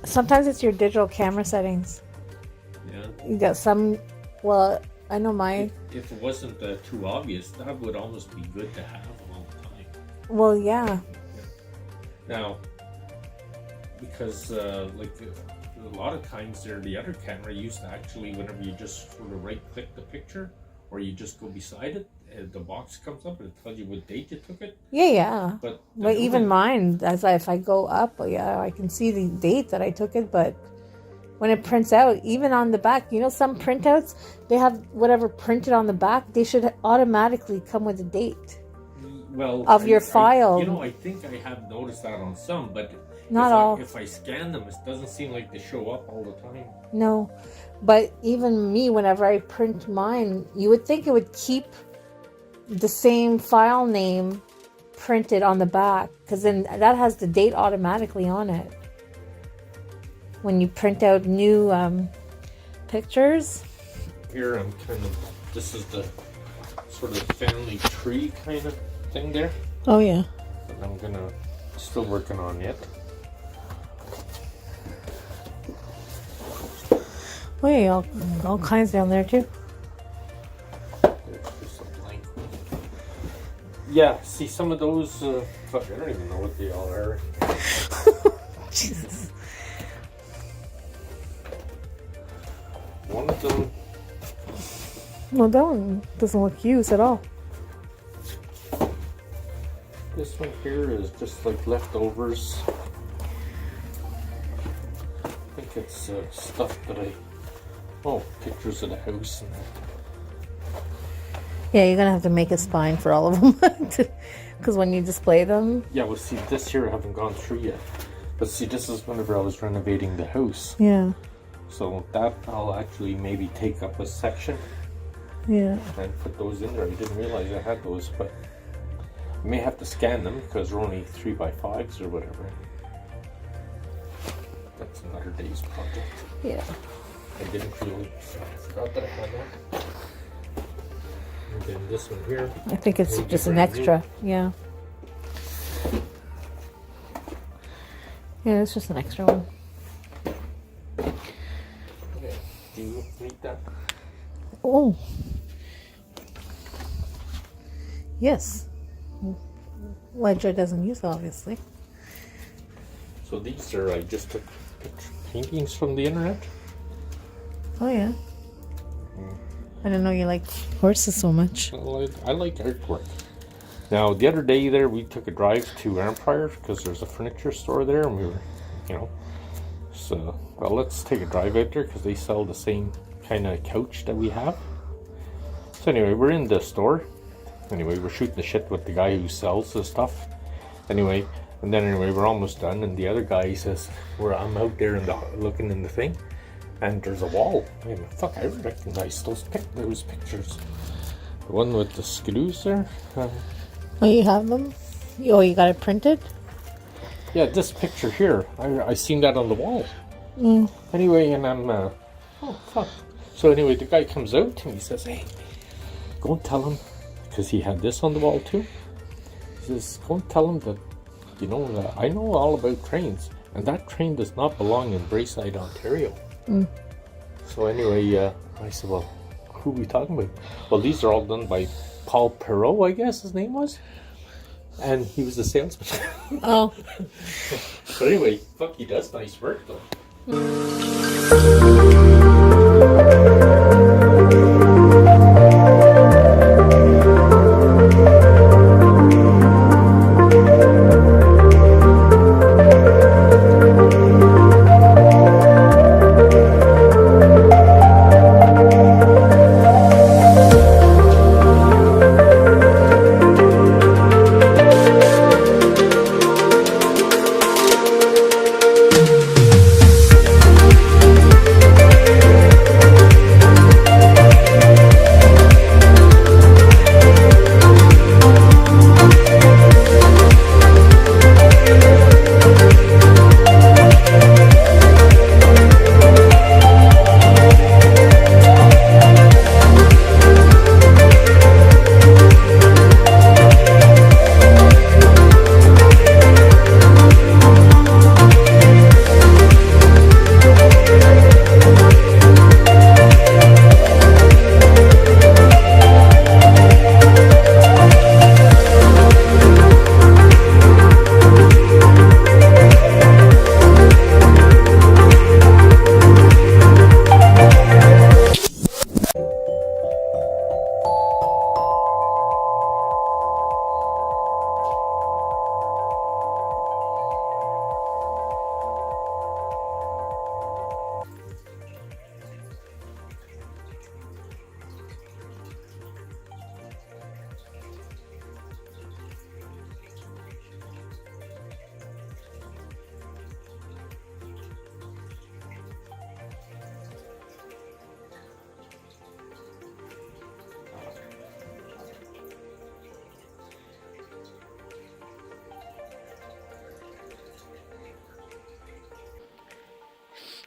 Sometimes it's your digital camera settings. Yeah. You got some, well, I know mine. If it wasn't too obvious, that would almost be good to have all the time. Well, yeah. Now, because like a lot of times there, the other camera used to actually, whenever you just sort of right-click the picture, or you just go beside it, the box comes up and it tells you what date you took it. Yeah. But even mine, if I go up, yeah, I can see the date that I took it, but when it prints out, even on the back, you know, some printouts, they have whatever printed on the back, they should automatically come with a date. Well, of your file. I think I have noticed that on some, but not all. If I scan them, it doesn't seem like they show up all the time. No, but even me, whenever I print mine, you would think it would keep the same file name printed on the back, because then that has the date automatically on it. When you print out new pictures. Here I'm this is the sort of family tree kind of thing there. Oh yeah. That I'm still working on yet. Oh yeah, all kinds down there too. Yeah, see some of those, fuck, I don't even know what they all are. Jesus. One of them... Well, that one doesn't look used at all. This one here is just like leftovers. I think it's stuff that pictures of the house and that. Yeah, you're gonna have to make a spine for all of them, because when you display them. Yeah, well, see, this here I haven't gone through yet, but see, this is whenever I was renovating the house. Yeah. So that I'll actually maybe take up a section. Yeah. And put those in there. I didn't realize I had those, but I may have to scan them because they're only 3x5s or whatever. That's another day's project. Yeah. I didn't really. I forgot that I had that. And then this one here. I think it's just an extra. Yeah. Yeah, it's just an extra one. Okay. Do you need that? Oh. Yes. Ledger doesn't use, obviously. So these are, I just took paintings from the internet. Oh yeah. I didn't know you liked horses so much. Well, I like artwork. Now, the other day there, we took a drive to Empire because there's a furniture store there, and we were, so, well, let's take a drive out there because they sell the same kind of couch that we have. So anyway, we're in the store. Anyway, we're shooting the shit with the guy who sells the stuff. Anyway, and then we're almost done, and the other guy says, I'm out there looking in the thing. And there's a wall. And fuck, I recognize those pictures. The one with the screws there. Oh, you have them? Oh, you got it printed? Yeah, this picture here. I seen that on the wall. Mm. Anyway, and I'm, oh fuck. So anyway, the guy comes out and he says, hey, go and tell him, because he had this on the wall too. He says, go and tell him that, I know all about trains, and that train does not belong in Braeside, Ontario. Mm. So anyway, I said, well, who are we talking about? Well, these are all done by Paul Perot, I guess his name was. And he was a salesman. Oh. But anyway, fuck, he does nice work though.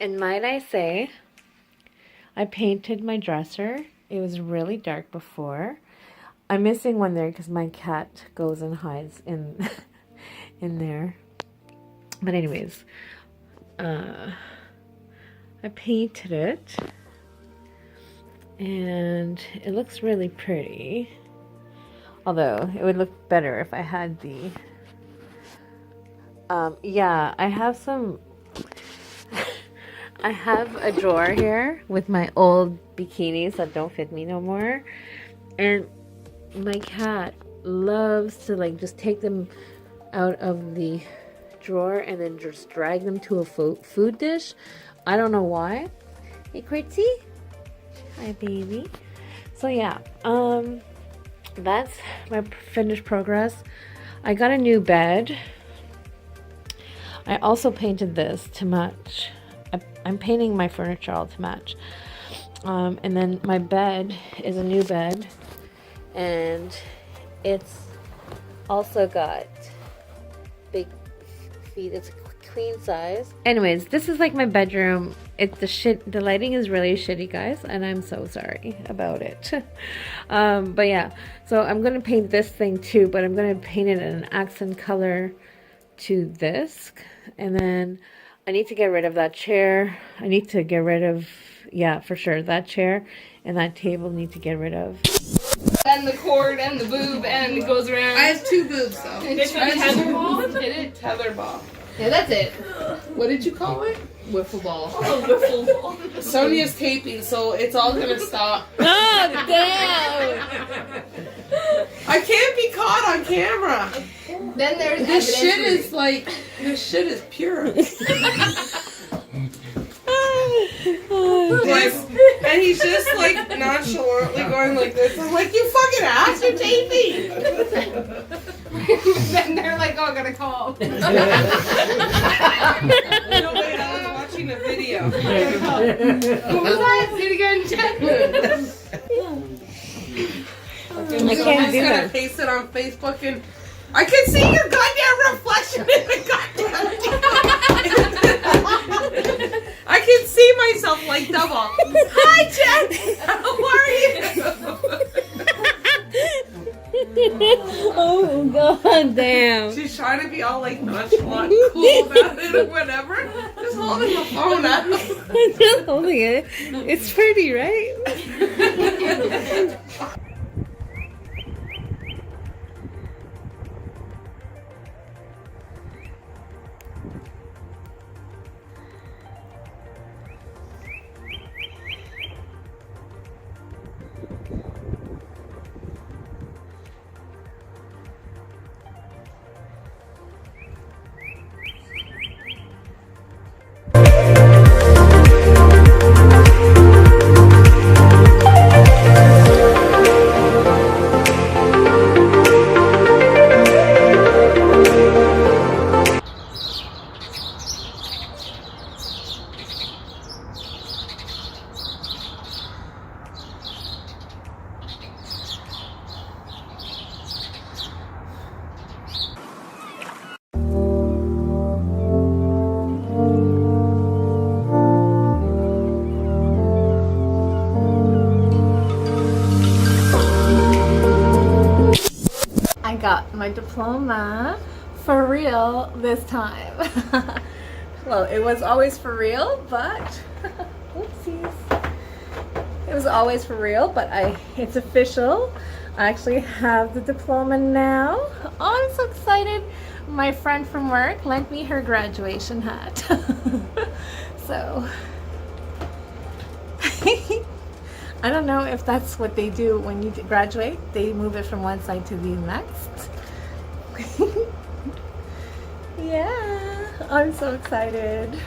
And might I say, I painted my dresser. It was really dark before. I'm missing one there because my cat goes and hides in in there. But anyways, I painted it. And it looks really pretty. Although, it would look better if I had the... yeah, I have some... I have a drawer here with my old bikinis that don't fit me no more. And my cat loves to like just take them out of the drawer and then just drag them to a food dish. I don't know why. Hey, Critzy. Hi, baby. So yeah, that's my finished progress. I got a new bed. I also painted this to match. I'm painting my furniture all to match. And then my bed is a new bed. And it's also got big feet. It's a queen size. Anyways, this is like my bedroom. The lighting is really shitty, guys, and I'm so sorry about it. But yeah, so I'm gonna paint this thing too, but I'm gonna paint it in an accent color to this. And then I need to get rid of that chair. I need to get rid of, yeah, for sure, that chair and that table need to get rid of. And the cord and the boob and it goes around. I have 2 boobs though. It's tetherball. Did it? Tetherball. Yeah, that's it. What did you call it? Wiffle ball. Oh, wiffle ball. Sonia's taping, so it's all gonna stop. Oh, damn! I can't be caught on camera. Then there's This shit is like, this shit is pure. And he's just like nonchalantly going like this. I'm like, you fucking ass, you're taping. Then they're like, oh, I gotta call. No, wait, I was watching a video. What was that? Do it again, Jen. And so I'm just gonna paste it on Facebook and I can see your goddamn reflection in the goddamn I can see myself like double. Hi, Jen. How are you? Oh, god damn. She's trying to be all like nonchalant, cool about it or whatever. Just holding the phone up. I'm just holding it. It's pretty, right? my diploma for real this time. Well, it was always for real, but oopsies. It was always for real, but it's official. I actually have the diploma now. Oh, I'm so excited. My friend from work lent me her graduation hat. So I don't know if that's what they do when you graduate. They move it from one side to the next. Yeah, I'm so excited.